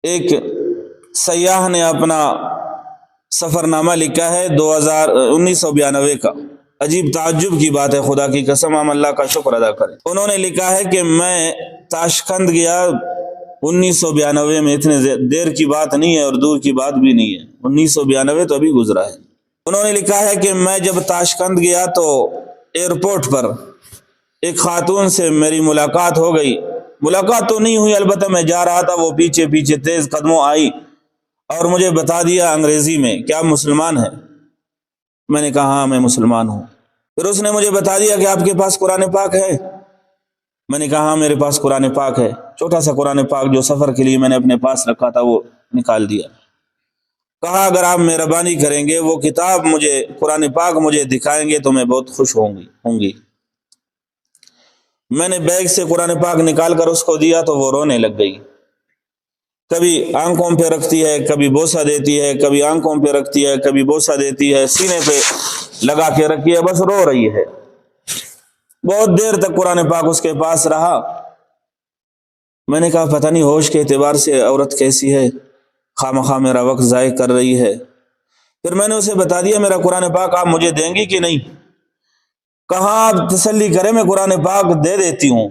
ایک سیاح نے اپنا سفر نامہ لکھا ہے 1992 کا. عجیب تعجب کی بات ہے، خدا کی قسم ہم اللہ کا شکر ادا کریں. انہوں نے لکھا ہے کہ میں تاشقند گیا 1992 میں. اتنے دیر کی بات نہیں ہے اور دور کی بات بھی نہیں ہے، 1992 تو ابھی گزرا ہے. انہوں نے لکھا ہے کہ میں جب تاشقند گیا تو ایئرپورٹ پر ایک خاتون سے میری ملاقات ہو گئی. ملاقات تو نہیں ہوئی، البتہ میں جا رہا تھا، وہ پیچھے پیچھے تیز قدموں آئی اور مجھے بتا دیا انگریزی میں کہ آپ مسلمان ہیں. میں نے کہا ہاں میں مسلمان ہوں. پھر اس نے مجھے بتا دیا کہ آپ کے پاس قرآن پاک ہے. میں نے کہا ہاں میرے پاس قرآن پاک ہے. چھوٹا سا قرآن پاک جو سفر کے لیے میں نے اپنے پاس رکھا تھا وہ نکال دیا. کہا اگر آپ مہربانی کریں گے وہ کتاب مجھے قرآن پاک مجھے دکھائیں گے تو میں بہت خوش ہوں گی. میں نے بیگ سے قرآن پاک نکال کر اس کو دیا تو وہ رونے لگ گئی. کبھی آنکھوں پہ رکھتی ہے، کبھی بوسہ دیتی ہے، کبھی آنکھوں پہ رکھتی ہے، کبھی بوسہ دیتی ہے، سینے پہ لگا کے رکھی ہے، بس رو رہی ہے. بہت دیر تک قرآن پاک اس کے پاس رہا. میں نے کہا پتہ نہیں ہوش کے اعتبار سے عورت کیسی ہے، خواہ میرا وقت ضائع کر رہی ہے. پھر میں نے اسے بتا دیا میرا قرآن پاک آپ مجھے دیں گی کہ نہیں؟ کہاں آپ تسلی کریں میں قرآن پاک دے دیتی ہوں.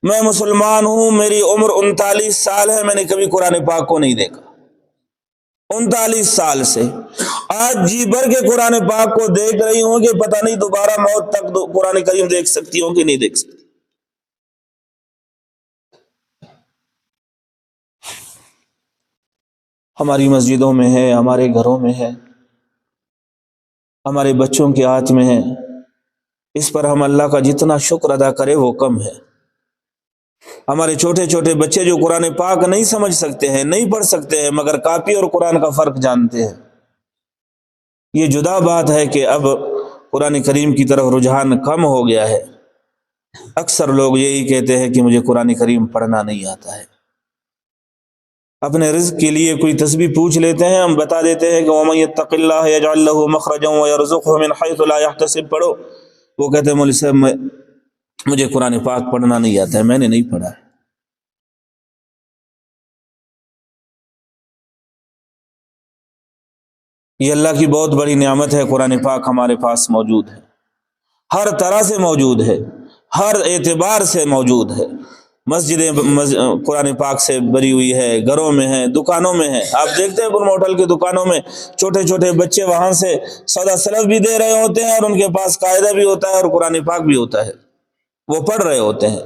میں مسلمان ہوں، میری عمر 39 سال ہے، میں نے کبھی قرآن پاک کو نہیں دیکھا 39 سال سے. آج جی بھر کے قرآن پاک کو دیکھ رہی ہوں کہ پتہ نہیں دوبارہ موت تک قرآن کریم دیکھ سکتی ہوں کہ نہیں دیکھ سکتی. ہماری مسجدوں میں ہے، ہمارے گھروں میں ہے، ہمارے بچوں کے ہاتھ میں ہے. اس پر ہم اللہ کا جتنا شکر ادا کرے وہ کم ہے. ہمارے چھوٹے چھوٹے بچے جو قرآن پاک نہیں سمجھ سکتے ہیں، نہیں پڑھ سکتے ہیں، مگر کاپی اور قرآن کا فرق جانتے ہیں. یہ جدا بات ہے کہ اب قرآن کریم کی طرف رجحان کم ہو گیا ہے. اکثر لوگ یہی کہتے ہیں کہ مجھے قرآن کریم پڑھنا نہیں آتا ہے. اپنے رزق کے لیے کوئی تسبیح پوچھ لیتے ہیں، ہم بتا دیتے ہیں کہ وَمَن يَتَّقِ اللَّهَ يَجْعَل لَّهُ مَخْرَجًا وَيَرْزُقْهُ مِنْ حَيْثُ لَا يَحْتَسِبُ. پڑھو. وہ کہتے ہیں مولوی صاحب مجھے قرآن پاک پڑھنا نہیں آتا ہے. میں نے نہیں پڑھا. یہ اللہ کی بہت بڑی نعمت ہے. قرآن پاک ہمارے پاس موجود ہے، ہر طرح سے موجود ہے، ہر اعتبار سے موجود ہے. مسجدیں قرآن پاک سے بری ہوئی ہے، گھروں میں ہے، دکانوں میں ہے. آپ دیکھتے ہیں پورا ہوٹل کی دکانوں میں چھوٹے چھوٹے بچے وہاں سے سودا سلف بھی دے رہے ہوتے ہیں اور ان کے پاس قاعدہ بھی ہوتا ہے اور قرآن پاک بھی ہوتا ہے، وہ پڑھ رہے ہوتے ہیں.